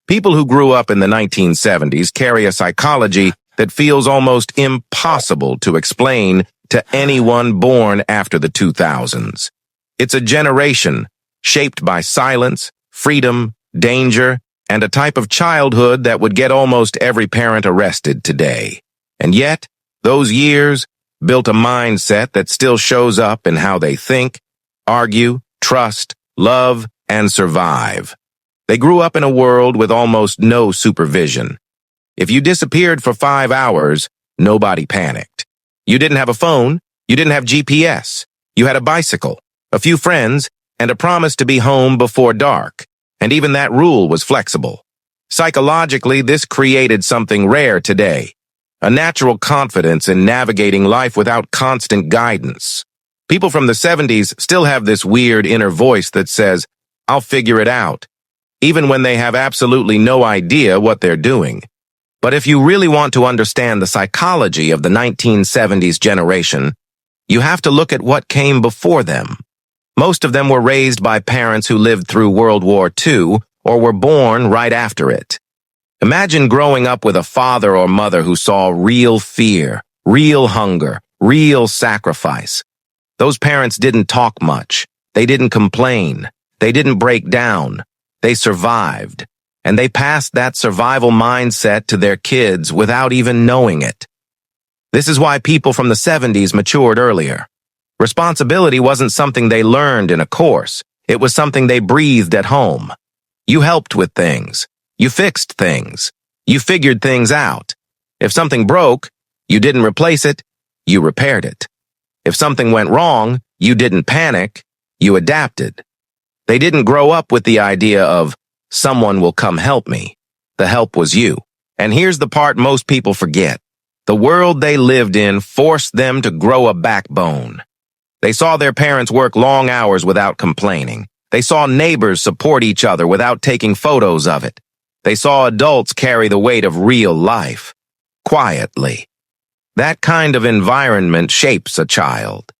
People who grew up in the 1970s carry a psychology that feels almost impossible to explain to anyone born after the 2000s. It's a generation shaped by silence, freedom, danger, and a type of childhood that would get almost every parent arrested today. And yet, those years built a mindset that still shows up in how they think, argue, trust, love, and survive. They grew up in a world with almost no supervision. If you disappeared for 5 hours, nobody panicked. You didn't have a phone, you didn't have GPS. You had a bicycle, a few friends, and a promise to be home before dark. And even that rule was flexible. Psychologically, this created something rare today, a natural confidence in navigating life without constant guidance. People from the 70s still have this weird inner voice that says, "I'll figure it out," even when they have absolutely no idea what they're doing. But if you really want to understand the psychology of the 1970s generation, you have to look at what came before them. Most of them were raised by parents who lived through World War II or were born right after it. Imagine growing up with a father or mother who saw real fear, real hunger, real sacrifice. Those parents didn't talk much. They didn't complain. They didn't break down. They survived. And they passed that survival mindset to their kids without even knowing it. This is why people from the 70s matured earlier. Responsibility wasn't something they learned in a course. It was something they breathed at home. You helped with things. You fixed things. You figured things out. If something broke, you didn't replace it, you repaired it. If something went wrong, you didn't panic, you adapted. They didn't grow up with the idea of, "Someone will come help me." The help was you. And here's the part most people forget. The world they lived in forced them to grow a backbone. They saw their parents work long hours without complaining. They saw neighbors support each other without taking photos of it. They saw adults carry the weight of real life, quietly. That kind of environment shapes a child.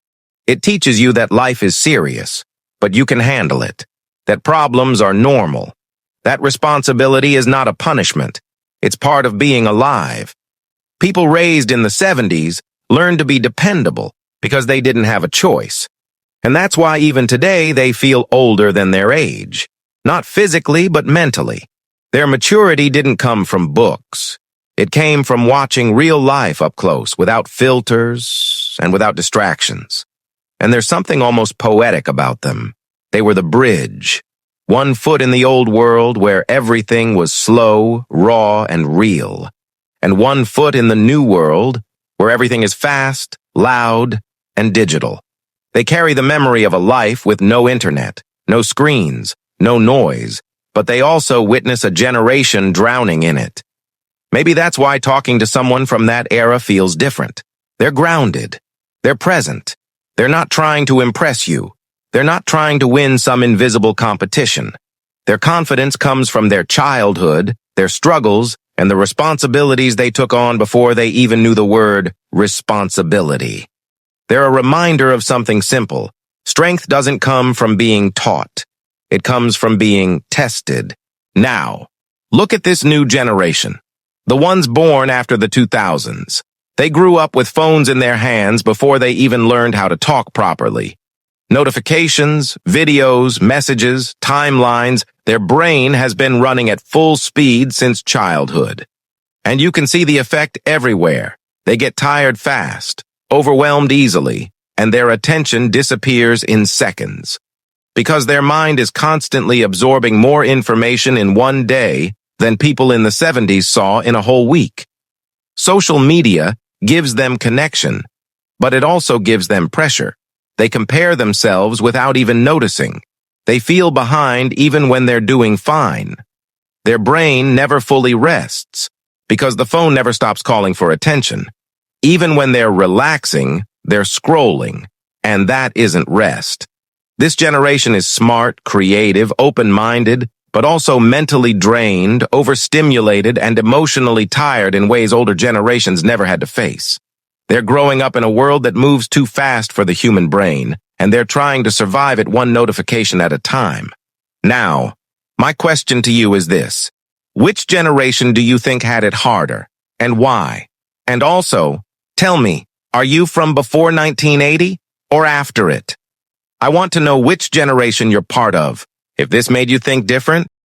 It teaches you that life is serious, but you can handle it. That problems are normal. That responsibility is not a punishment. It's part of being alive. People raised in the 70s learned to be dependable because they didn't have a choice. And that's why even today they feel older than their age. Not physically, but mentally. Their maturity didn't come from books. It came from watching real life up close, without filters and without distractions. And there's something almost poetic about them. They were the bridge. One foot in the old world where everything was slow, raw, and real. And one foot in the new world where everything is fast, loud, and digital. They carry the memory of a life with no internet, no screens, no noise, but they also witness a generation drowning in it. Maybe that's why talking to someone from that era feels different. They're grounded. They're present. They're not trying to impress you. They're not trying to win some invisible competition. Their confidence comes from their childhood, their struggles, and the responsibilities they took on before they even knew the word responsibility. They're a reminder of something simple. Strength doesn't come from being taught. It comes from being tested. Now, look at this new generation. The ones born after the 2000s. They grew up with phones in their hands before they even learned how to talk properly. Notifications, videos, messages, timelines, their brain has been running at full speed since childhood. And you can see the effect everywhere. They get tired fast, overwhelmed easily, and their attention disappears in seconds. Because their mind is constantly absorbing more information in one day than people in the 70s saw in a whole week. Social media gives them connection, but it also gives them pressure. They compare themselves without even noticing. They feel behind even when they're doing fine. Their brain never fully rests because the phone never stops calling for attention. Even when they're relaxing, they're scrolling, and that isn't rest. This generation is smart, creative, open-minded, but also mentally drained, overstimulated, and emotionally tired in ways older generations never had to face. They're growing up in a world that moves too fast for the human brain, and they're trying to survive it one notification at a time. Now, my question to you is this. Which generation do you think had it harder, and why? And also, tell me, are you from before 1980 or after it? I want to know which generation you're part of. If this made you think different,